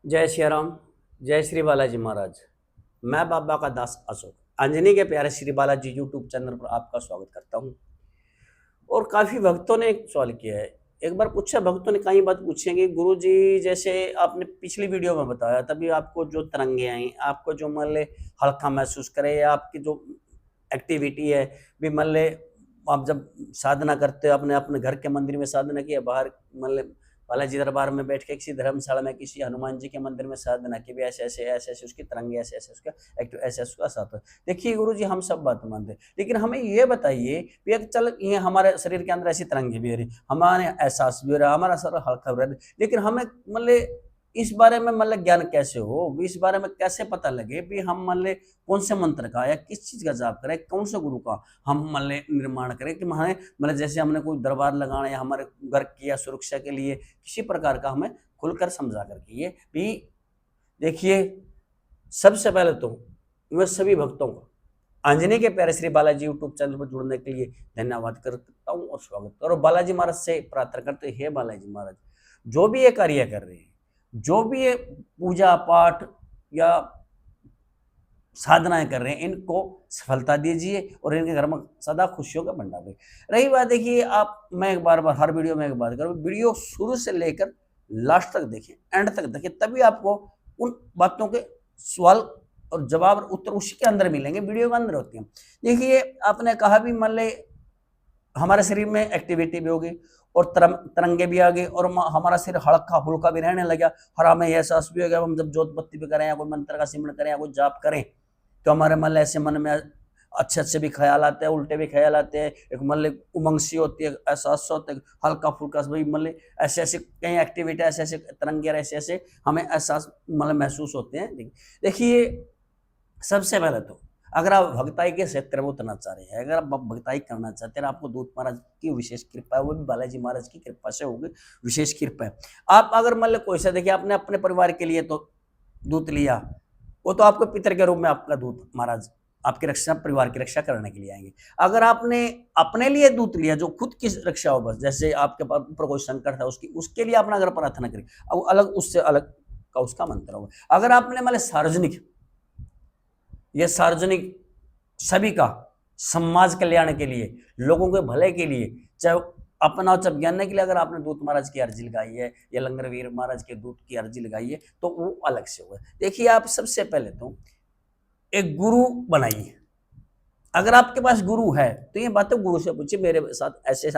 जय श्री राम। जय श्री बालाजी महाराज। मैं बाबा का दास अशोक अंजनी के प्यारे श्री बालाजी यूट्यूब चैनल पर आपका स्वागत करता हूं। और काफ़ी भक्तों ने एक सवाल किया है, एक बार पूछा भक्तों ने कई बात पूछी है कि गुरु जी जैसे आपने पिछली वीडियो में बताया तभी आपको जो तरंगे आई, आपको जो मान ले हल्का महसूस करे या आपकी जो एक्टिविटी है भी मान ले आप जब साधना करते हो अपने अपने घर के मंदिर में साधना की, बाहर मान ले बालाजी दरबार में बैठ के किसी धर्मशाला में किसी हनुमान जी के मंदिर में साधना की भी ऐसे ऐसे उसकी तरंगे ऐसे ऐसे उसका एक्टिव ऐसे उसका साथ है। देखिए गुरु जी हम सब बात मानते हैं, लेकिन हमें ये बताइए कि चल ये हमारे शरीर के अंदर ऐसी तरंगे भी हो रही, हमारे एहसास भी हो रहा है, हमारा सारा हल्का हो रहा है, लेकिन हमें मतलब इस बारे में मतलब ज्ञान कैसे हो, इस बारे में कैसे पता लगे भी हम मान ले कौन से मंत्र का या किस चीज का जाप करें, कौन से गुरु का हम मान ले निर्माण करें कि हमें मतलब जैसे हमने कोई दरबार लगाना या हमारे घर की या सुरक्षा के लिए किसी प्रकार का हमें खुलकर समझा करके ये भी देखिए। सबसे पहले तो मैं सभी भक्तों को अंजनी के प्यारे श्री बालाजी यूट्यूब चैनल पर जुड़ने के लिए धन्यवाद करता हूँ और स्वागत करो। बालाजी महाराज से प्रार्थना करते हैं, हे बालाजी महाराज जो भी ये कार्य कर रहे हैं, जो भी ये पूजा पाठ या साधनाएं कर रहे हैं, इनको सफलता दीजिए और इनके घर में सदा खुशियों का भंडार रहे। रही बात देखिए आप, मैं एक बार हर वीडियो में एक बात करूँ, वीडियो शुरू से लेकर लास्ट तक देखें, एंड तक देखें, तभी आपको उन बातों के सवाल और जवाब और उत्तर उसी के अंदर मिलेंगे, वीडियो के अंदर होती हैं। देखिए आपने कहा भी मान ले हमारे शरीर में एक्टिविटी भी होगी और तरंगे भी आ गई और हमारा शरीर हल्का फुल्का भी रहने लगा और हमें एहसास भी हो गया। हम जब जोत बत्ती भी करें या कोई मंत्र का सिमरन करें या कोई जाप करें तो हमारे मन ऐसे मन में अच्छे अच्छे भी ख्याल आते हैं, उल्टे भी ख्याल आते हैं, एक मतलब उमंग सी होती है, एहसास होता है, हल्का फुल्का भाई मतलब ऐसे ऐसे कई एक्टिविटी ऐसे ऐसे तरंगे ऐसे ऐसे हमें एहसास मतलब महसूस होते हैं। देखिए सबसे पहले तो अगर आप भक्ताई के क्षेत्र में उतरना चाह रहे हैं, अगर आप भक्ताई करना चाहते हैं, आपको दूत महाराज की विशेष कृपा है, वो भी बालाजी महाराज की कृपा से होगी, विशेष कृपा है। आप अगर मान लो कोई सा देखिए आपने अपने परिवार के लिए तो दूत लिया, वो तो आपको पितर के रूप में आपका दूत महाराज आपकी रक्षा परिवार की रक्षा करने के लिए आएंगे। अगर आपने अपने लिए दूत लिया जो खुद की रक्षा हो, बस जैसे आपके ऊपर कोई संकट था उसकी उसके लिए आपने अगर प्रार्थना करी, अब अलग उससे अलग का उसका मंत्र होगा। अगर आपने मान सार्वजनिक ये सार्वजनिक सभी का समाज कल्याण के लिए, लोगों के भले के लिए, चाहे अपना चाहे ज्ञान के लिए अगर आपने दूत महाराज की अर्जी लगाई है या लंगर वीर महाराज के दूत की अर्जी लगाई है तो वो अलग से होगा। देखिए आप सबसे पहले तो एक गुरु बनाइए। अगर आपके पास गुरु है तो ये बातें गुरु से पूछिए, मेरे साथ ऐसे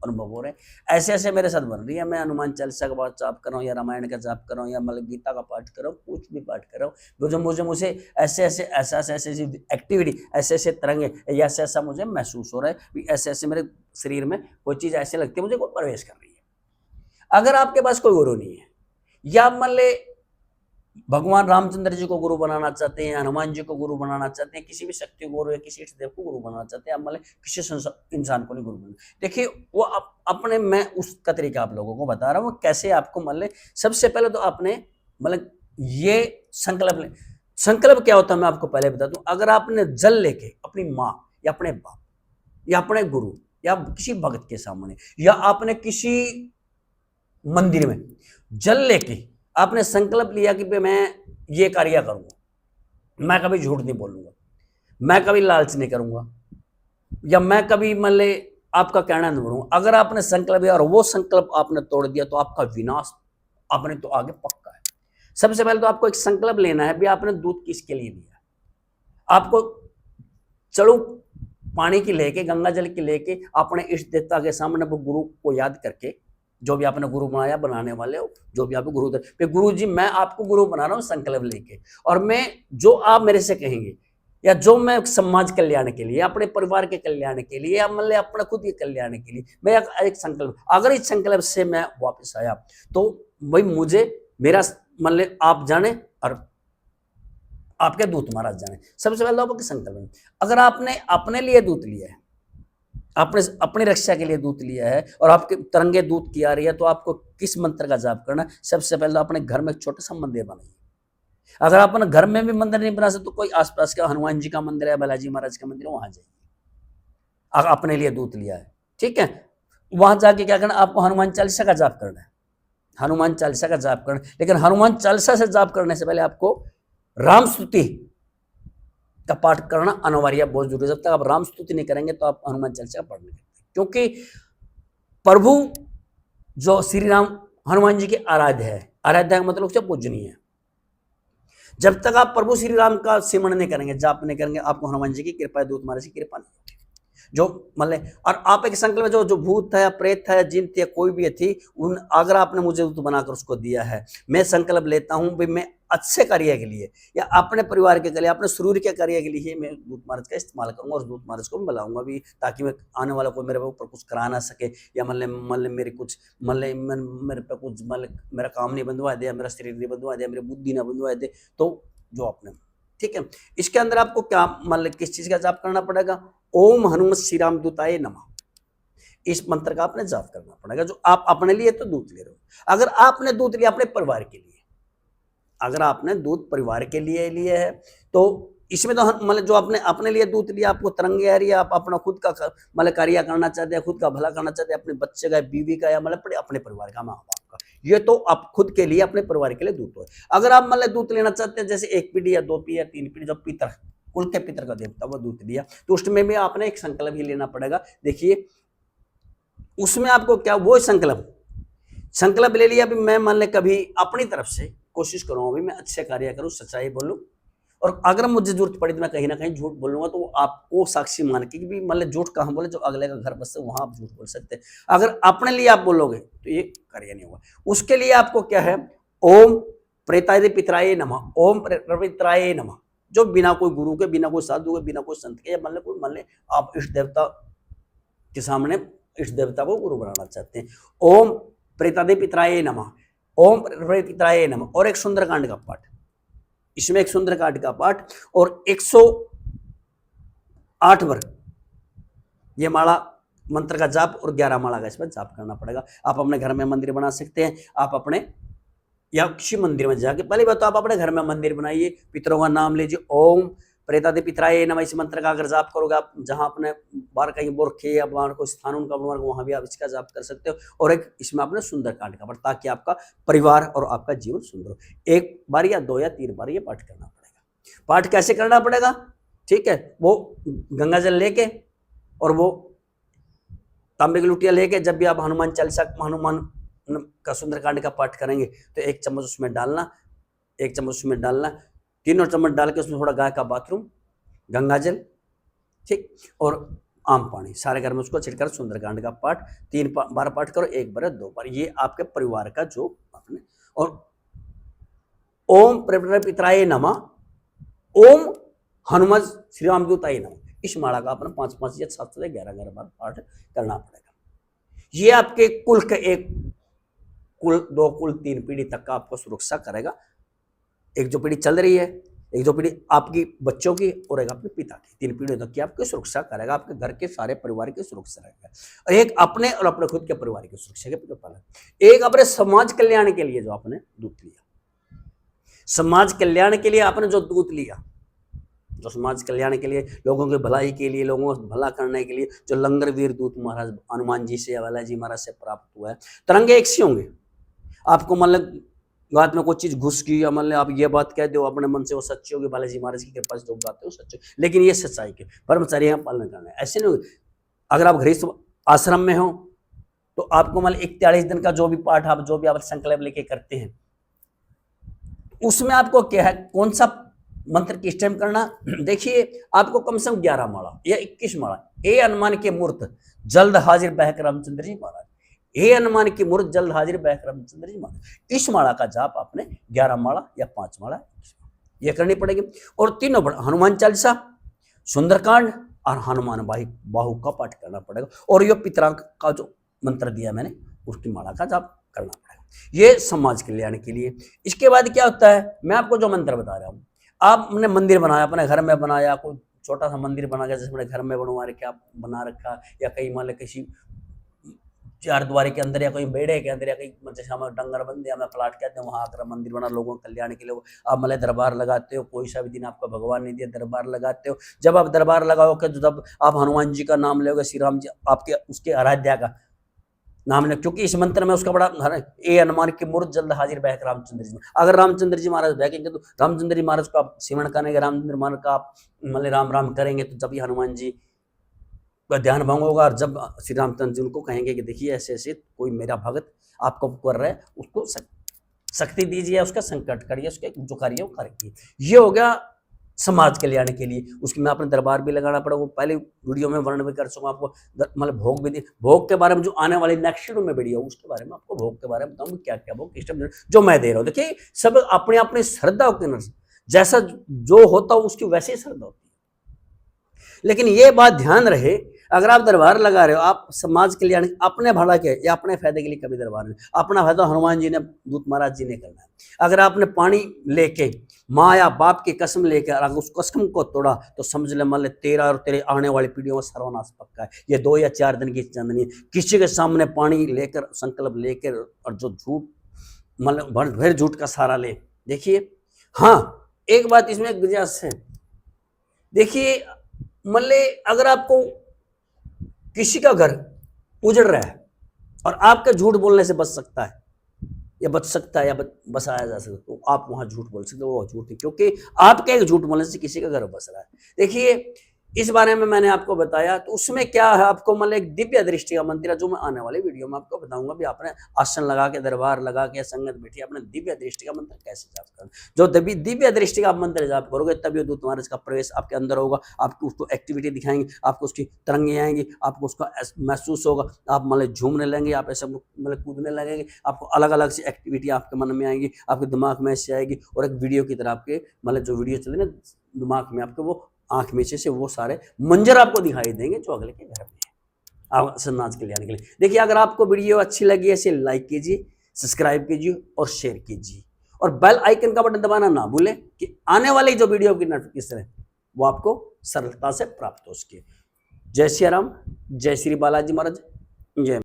अनुभव हो रहे हैं, ऐसे ऐसे मेरे साथ बन रही है, मैं हनुमान चालीसा का जाप कर रहा हूँ या रामायण का जाप कर रहा हूँ या मतलब गीता का पाठ कर रहा हूँ, कुछ भी पाठ कर रहा हूँ, मुझे ऐसे ऐसे ऐसे एक्टिविटी ऐसे ऐसे तरंगे या ऐसे ऐसा मुझे महसूस हो रहा है, ऐसे ऐसे मेरे शरीर में कोई चीज़ ऐसे लगती है मुझे कोई प्रवेश कर रही है। अगर आपके पास कोई गुरु नहीं है या मान ले भगवान रामचंद्र जी को गुरु बनाना चाहते हैं, हनुमान जी को गुरु बनाना चाहते हैं, किसी भी शक्ति को गुरु या किसी देव को गुरु बनाना चाहते हैं, मतलब किसी इंसान को नहीं गुरु बनाना। देखिए वो अपने मैं उसका तरीका आप लोगों को बता रहा हूँ कैसे आपको मतलब सबसे पहले तो आपने मतलब ये संकल्प ले। संकल्प क्या होता है मैं आपको पहले बता दूं। अगर आपने जल लेके अपनी माँ या अपने बाप या अपने गुरु या किसी भक्त के सामने या आपने किसी मंदिर में जल लेके आपने संकल्प लिया कि मैं ये कार्य करूंगा, मैं कभी झूठ नहीं बोलूंगा, मैं कभी लालच नहीं करूंगा या मैं कभी मतलब आपका कहना नहीं बोलूंगा, अगर आपने संकल्प लिया और वो संकल्प आपने तोड़ दिया तो आपका विनाश आपने तो आगे पक्का है। सबसे पहले तो आपको एक संकल्प लेना है भी आपने दूध किसके लिए लिया। आपको चलो पानी की लेके गंगा जल की लेके अपने इष्ट देवता के सामने वो गुरु को याद करके, जो भी आपने गुरु बनाया बनाने वाले हो, जो भी आपको गुरु जी मैं आपको गुरु बना रहा हूँ संकल्प लेके, और मैं जो आप मेरे से कहेंगे या जो मैं समाज कल्याण के लिए अपने परिवार के कल्याण के लिए या मतलब अपने खुद के कल्याण के लिए मैं एक संकल्प, अगर इस संकल्प से मैं वापस आया तो भाई मुझे मेरा मतलब आप जाने और आपके दूत महाराज जाने। सबसे पहले आपके संकल्प, अगर आपने अपने लिए दूत लिया है, आपने अपनी रक्षा के लिए दूत लिया है और आपके तरंगे दूत की आ रही है तो आपको किस मंत्र का जाप करना। सबसे पहले अपने घर में एक छोटा सा मंदिर बनाइए। अगर आप अपने घर में भी मंदिर नहीं बना सकते तो कोई आसपास का हनुमान जी का मंदिर है, बालाजी महाराज का मंदिर है, वहां जाइए। अगर अपने लिए दूत लिया है ठीक है, वहां जाके क्या करना, आपको हनुमान चालीसा का जाप करना है। हनुमान चालीसा का जाप करना, लेकिन हनुमान चालीसा से जाप करने से पहले आपको राम स्तुति का पाठ करना अनिवार्य, बहुत जरूरी है। जब तक आप राम स्तुति नहीं करेंगे तो आप हनुमान चालीसा पढ़ नहीं सकते, क्योंकि प्रभु जो श्री राम हनुमान जी के आराध्य है, आराध्य का मतलब उससे पूजनीय है। जब तक आप प्रभु श्री राम का सिमरण नहीं करेंगे, जाप नहीं करेंगे, आपको हनुमान जी की कृपा, दूत महाराज की कृपा नहीं होगी। जो मतलब, और आप एक संकल्प में जो भूत है, प्रेत है, जिन थी, कोई भी थी, उन अगर आपने मुझे दूत बनाकर उसको दिया है, मैं संकल्प लेता हूं भी मैं अच्छे कार्य के लिए या अपने परिवार के लिए, अपने शरीर के कार्य के लिए मैं दूत महाराज का इस्तेमाल करूंगा, और दूत महाराज को मैं बुलाऊंगा भी, ताकि मैं आने वाला कोई मेरे ऊपर कुछ करा ना सके, या मतलब मेरे कुछ मेरे पे कुछ मेरा काम नहीं बंधवा दे, मेरा शरीर नहीं बंधवा दे, मेरी बुद्धि ना बंधवा दे, तो जो आपने, ठीक है। इसके अंदर आपको क्या मतलब किस चीज का जाप करना पड़ेगा? ओम हनुमत श्री राम दूताय नमः, इस मंत्र का आपने जाप करना पड़ेगा। जो आप अपने लिए तो दूत ले रहे हो, अगर आपने दूत लिया अपने परिवार के लिए, अगर आपने दूत परिवार के लिए लिए है, तो इसमें तो मतलब जो आपने अपने लिए दूत लिया, आपको तरंगे आ रही है, आप अपना खुद का मतलब कार्य करना चाहते हैं, खुद का भला करना चाहते हैं, अपने बच्चे का, बीवी का, या मतलब अपने परिवार का, माँ बाप का, ये तो आप खुद के लिए, अपने परिवार के लिए दूत हो। अगर आप मतलब दूत लेना चाहते हैं, जैसे 1 पीढ़ी या 2 पीढ़ी या 3 पीढ़ी, जो पितर कुल के पितर का देवता वो दूत लिया, तो उसमें भी आपने एक संकल्प ही लेना पड़ेगा। देखिए उसमें आपको क्या, वो संकल्प ले लिया, अभी मैं मान ले कभी अपनी तरफ से कोशिश करूँ, अभी मैं अच्छे कार्य करूँ, सच्चाई बोलूँ, और अगर मुझे जरूरत पड़ी तो मैं कहीं ना कहीं झूठ बोलूंगा, तो आपको साक्षी मान के भी मतलब झूठ कहाँ बोले, जो अगले का घर बसते वहां आप झूठ बोल सकते हैं। अगर अपने लिए आप बोलोगे तो ये कार्य नहीं होगा। उसके लिए आपको क्या है, ओम प्रेताय पितराय नमः, ओम पितराय नमः, जो बिना कोई गुरु के, बिना कोई साधु के, बिना कोई संत के, या मतलब कोई मान ले आप इष्ट देवता के सामने इष्ट देवता को गुरु बनाना चाहते हैं, ओम प्रेताय पितराय नमः, ओम पितराय नमः, और एक सुंदरकांड का पाठ, इसमें एक सुंदरकांड का पाठ और 108 बार ये माला मंत्र का जाप और 11 माला का इसमें जाप करना पड़ेगा। आप अपने घर में मंदिर बना सकते हैं, आप अपने या किसी मंदिर में जाके, पहली बात तो आप अपने घर में मंदिर बनाइए, पितरों का नाम लीजिए, ओम प्रेतादि पितराय नमः, इस मंत्र का अगर जाप करोगे आप, जहां अपने बाहर कहीं बोरखे या बाहर कोई स्थान उनका वहां भी आप इसका जाप कर सकते हो, और एक इसमें आपने सुंदरकांड का पाठ, ताकि आपका परिवार और आपका जीवन सुंदर हो। 1 बार या 2 या 3 बार ये पाठ करना पड़ेगा। पाठ कैसे करना पड़ेगा, ठीक है, वो गंगा जल लेके और वो तांबे की लुटिया लेके, जब भी आप हनुमान चालीसा, हनुमान का सुंदरकांड का पाठ करेंगे तो 1 चम्मच उसमें डालना, 1 चम्मच उसमें डालना, 3 चम्मच डाल के उसमें थोड़ा गाय का बाथरूम, गंगा जल, ठीक, और आम पानी, सारे घर में उसको छिड़कर सुंदरकांड का पाठ 3 बार पाठ करो, 1 बार 2 बार, ये आपके परिवार का जो आपने, और ओम पितराय नमः, ओम हनुमत श्री राम दूताय नमः, इस माला का अपना 5 या 7 या 11 बार पाठ करना पड़ेगा। ये आपके कुल के 1 कुल 2 कुल 3 पीढ़ी तक का आपको सुरक्षा करेगा। एक जो पीढ़ी चल रही है, एक जो पीढ़ी आपकी बच्चों की, और एक आपके पिता की, 3 पीढ़ियों तक की आपकी सुरक्षा करेगा, आपके घर के सारे परिवार की सुरक्षा रहेगा, और एक अपने और अपने खुद के परिवार की सुरक्षा के पालन, एक अपने समाज कल्याण के लिए जो आपने दूत लिया, समाज कल्याण के लिए आपने जो दूत लिया, जो समाज कल्याण के लिए, लोगों की भलाई के लिए, लोगों को भला करने के लिए, जो लंगर वीर दूत महाराज हनुमान जी से या बालाजी महाराज से प्राप्त हुआ है, तरंगे एक सी होंगे। आपको मतलब बात में कोई चीज घुस गई, या मतलब आप ये बात कह दो अपने मन से, वो सच्ची होगी, बालाजी महाराज की कृपा से जो बात है वो सच्ची, लेकिन ये सच्चाई के ब्रह्मचर्य पालन करना है, ऐसे नहीं। अगर आप गृहस्थ आश्रम में हो तो आपको मतलब 41 दिन का जो भी पाठ आप, जो भी आप संकल्प लेके करते हैं, उसमें आपको क्या है, कौन सा मंत्र किस टाइम करना, देखिए आपको कम से कम 11 माला या 21 माला, ए हनुमान के मूर्त जल्द हाजिर बहक रामचंद्र जी महाराज, हे हनुमान की मूर्त जल्द हाजिर बहक रामचंद्र जी महाराज, इस माला का जाप आपने 11 माला या 5 माला ये करनी पड़ेगी। और तीनों हनुमान चालीसा, सुंदरकांड और हनुमान बाहु का पाठ करना पड़ेगा, और ये पितरा का जो मंत्र दिया मैंने उसकी माला का जाप करना पड़ेगा, ये समाज कल्याण के लिए। इसके बाद क्या होता है, मैं आपको जो मंत्र बता रहा हूँ, आपने मंदिर बनाया, अपने घर में बनाया, कोई छोटा सा मंदिर बना गया, जैसे अपने घर में बनवा रखा, बना रखा, या कहीं मान लो किसी 4 द्वारे के अंदर, या कहीं बेड़े के अंदर, या कहीं जैसे हम डंगर बंदे हमें प्लाट कहते हैं, वहां आकर मंदिर बना, लोगों के कल्याण के लिए आप मतलब दरबार लगाते हो, कोई सा भी दिन आपका भगवान ने दिया दरबार लगाते हो। जब आप दरबार लगाओगे तो जब आप हनुमान जी का नाम लोगे, श्री राम जी आपके उसके आराध्या का, नाम ने, क्योंकि इस मंत्र में उसका बड़ा ए अनुमान की मूर्त जल्द हाजिर बहक रामचंद्र जी। अगर रामचंद्र जी महाराज बहकेंगे तो रामचंद्र जी महाराज को आप सिमरण करेंगे, रामचंद्र महाराज का आप मतलब राम राम करेंगे, तो जब ये हनुमान जी का ध्यान भंग होगा। और जब श्री रामचंद्र जी उनको कहेंगे कि देखिए ऐसे ऐसे कोई मेरा भगत आपको कर रहा है, उसको शक्ति दीजिए, उसका संकट करिए, उसके जो कार्य वो करेंगे। ये हो गया समाज कल्याण के लिए। उसके में अपने दरबार भी लगाना पड़ा, वो पहले वीडियो में वर्णन भी कर सकूँ आपको, मतलब भोग भी भोग के बारे में जो आने वाली नेक्स्ट में वीडियो उसके बारे में आपको भोग के बारे में बताऊंगा, क्या क्या भोग किस टाइम जो मैं दे रहा हूँ। देखिए सब अपने अपने श्रद्धा के अनुसार जैसा जो होता हो उसकी वैसे ही श्रद्धा होती है। लेकिन ये बात ध्यान रहे, अगर आप दरबार लगा रहे हो, आप समाज कल्याण अपने भला के या अपने फायदे के लिए कभी दरबार में, अपना फायदा हनुमान जी ने दूत महाराज जी ने करना है। अगर आपने पानी लेके माँ या बाप की कसम लेकर अगर उस कसम को तोड़ा तो समझ ले मान ले तेरा और तेरे आने वाली पीढ़ियों में सर्वनाश पक्का है। ये 2 या 4 दिन की चांदनी है। किसी के सामने पानी लेकर संकल्प लेकर और जो झूठ मतलब भर झूठ का सहारा ले, देखिए हाँ एक बात इसमें गुंजाइश है, देखिए मतलब अगर आपको किसी का घर उजड़ रहा है और आपके झूठ बोलने से बच सकता है या बच सकता है या बसाया जा सकता है, तो आप वहां झूठ बोल सकते हो, वो झूठ है, क्योंकि आपके एक झूठ बोलने से किसी का घर बस रहा है। देखिए इस बारे में मैंने आपको बताया, तो उसमें क्या है आपको मतलब एक दिव्य दृष्टि का मंदिर है, जो मैं आने वाले वीडियो में आपको बताऊंगा भी आपने आसन लगा के दरबार लगा के संगत बैठी अपने दिव्य दृष्टि का मंत्र कैसे जाप करना। जो दिव्य दृष्टि का मंत्र जाप करोगे तभी दूत महाराज का प्रवेश आपके अंदर होगा, आपको उसको एक्टिविटी दिखाएंगे, आपको उसकी तरंगे आएंगी, आपको उसका महसूस होगा, आप मतलब झूमने लगेंगे, आप ऐसे मतलब कूदने लगेंगे, आपको अलग अलग सी एक्टिविटी आपके मन में आएंगी, आपके दिमाग में ऐसे आएगी, और एक वीडियो की तरह आपके मतलब जो वीडियो चले ना दिमाग में आपके वो आंख में से वो सारे मंजर आपको दिखाई देंगे जो अगले के घर में है आप समाज कल्याण के लिए। देखिए अगर आपको वीडियो अच्छी लगी ऐसे लाइक कीजिए, सब्सक्राइब कीजिए और शेयर कीजिए, और बेल आइकन का बटन दबाना ना भूलें कि आने वाली जो वीडियो की नोटिफिकेशन है वो आपको सरलता से प्राप्त हो सके। जय श्री राम, जय श्री बालाजी महाराज, जय।